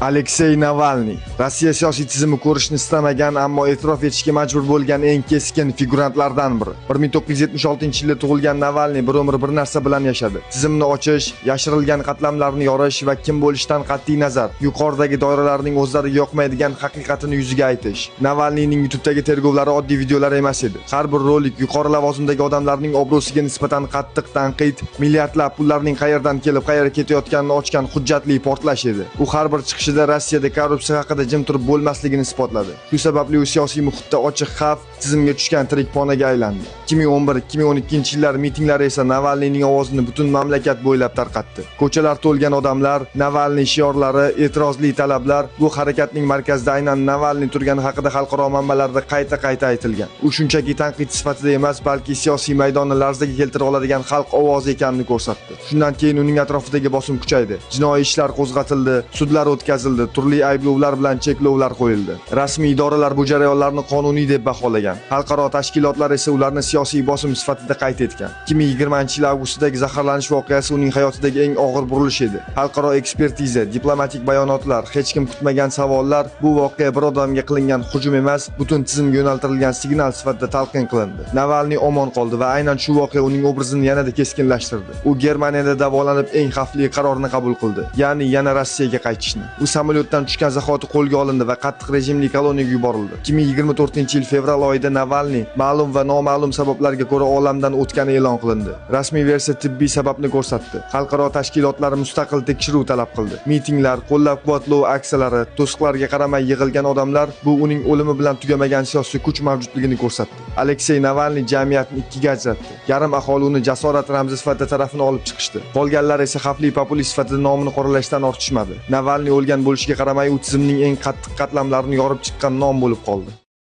Aleksey Navalniy Rossiya siyosiy tizimi ko'rishni istamagan, ammo e'tirof etishga majbur bo'lgan eng keskin figurantlardan biri. 1976-yilda tug'ilgan Navalniy bir umr bir narsa bilan yashadi. Tizimni ochish, yashirilgan qatlamlarni yorish va kim bo'lishidan qat'iy nazar, yuqoridagi doiralarning o'zlariga yoqmaydigan haqiqatini yuziga aytish. Navalniyning YouTube'dagi tergovlari oddiy videolar emas edi. Har bir rolik yuqori lavozimdagi odamlarning obro'siga nisbatan qattiq tanqid, milliardlab pullarning qayerdan kelib, qayerga ketayotganini ochgan hujjatli portlash edi. U har bir chiqishida Rossiyada korrupsiya haqida jim turib bo'lmasligini isbotladi. Shu sababli u siyosiy muhitda ochiq xavf, tizimga tushgan tirik ponaga aylandi. 2011-2012-yillar mitinglari esa Navalniyning ovozini butun mamlakat bo'ylab tarqatdi. Ko'chalar to'lgan odamlar, Navalniy shiorlari, e'tirozli talablar, bu harakatning markazida aynan Navalniy turgani haqida xalqaro manbalarda qayta aytilgan. U shunchaki tanqid sifatida emas, balki siyosiy maydonni larzaga keltira oladigan xalq ovozi ekanini ko'rsatdi. Shundan keyin uning atrofidagi bosim kuchaydi. Jinoiy ishlar qo'zg'atildi, sudlar o'tkazildi, turli ayblovlar bilan cheklovlar qo'yildi. Rasmiy idoralar bu jarayonlarni qonuniy deb baholagan. Xalqaro tashkilotlar esa ularni siyosiy bosim sifatida qayd etgan. 2020-yil avgustdagi zaharlanish voqeasi uning hayotidagi eng og'ir burilish edi. Xalqaro ekspertiza, diplomatik bayonotlar, hech kim kutmagan savollar, bu voqea bir odamga qilingan hujum emas, butun tizimga yo'naltirilgan signal sifatida talqin qilindi. Navalniy omon qoldi va aynan shu voqea uning obrazini yanada keskinlashtirdi. U Germaniyada davolanib eng xavfli qarorni qabul qildi, ya'ni yana Rossiyaga qaytishni. U samolyotdan tushgan zahoti qo'lga olindi va qattiq rejimli koloniyaga yuborildi. 2024-yil fevral oyida Navalniy ma'lum va noma'lum sabablarga ko'ra olamdan o'tgani e'lon qilindi. Rasmiy versiya tibbiy sababni ko'rsatdi. Xalqaro tashkilotlar mustaqil tekshiruv talab qildi. Mitinglar, qo'llab-quvvatlov aksiyalari, to'siqlarga qaramay yig'ilgan odamlar bu uning o'limi bilan tugamagan siyosiy kuch mavjudligini ko'rsatdi. Aleksey Navalniy jamiyatni ikkiga ajratdi. Yarim aholi uni jasorat ramzi sifatida tarafini olib chiqishdi. Qolganlar esa xavfli populist sifatida nomini qoralashdan ortishmadi. Navalniy o'lgan bo'lishiga qaramay, u tizimning eng qattiq qatlamlarini yorib chiqqan nom bo'lib qoldi.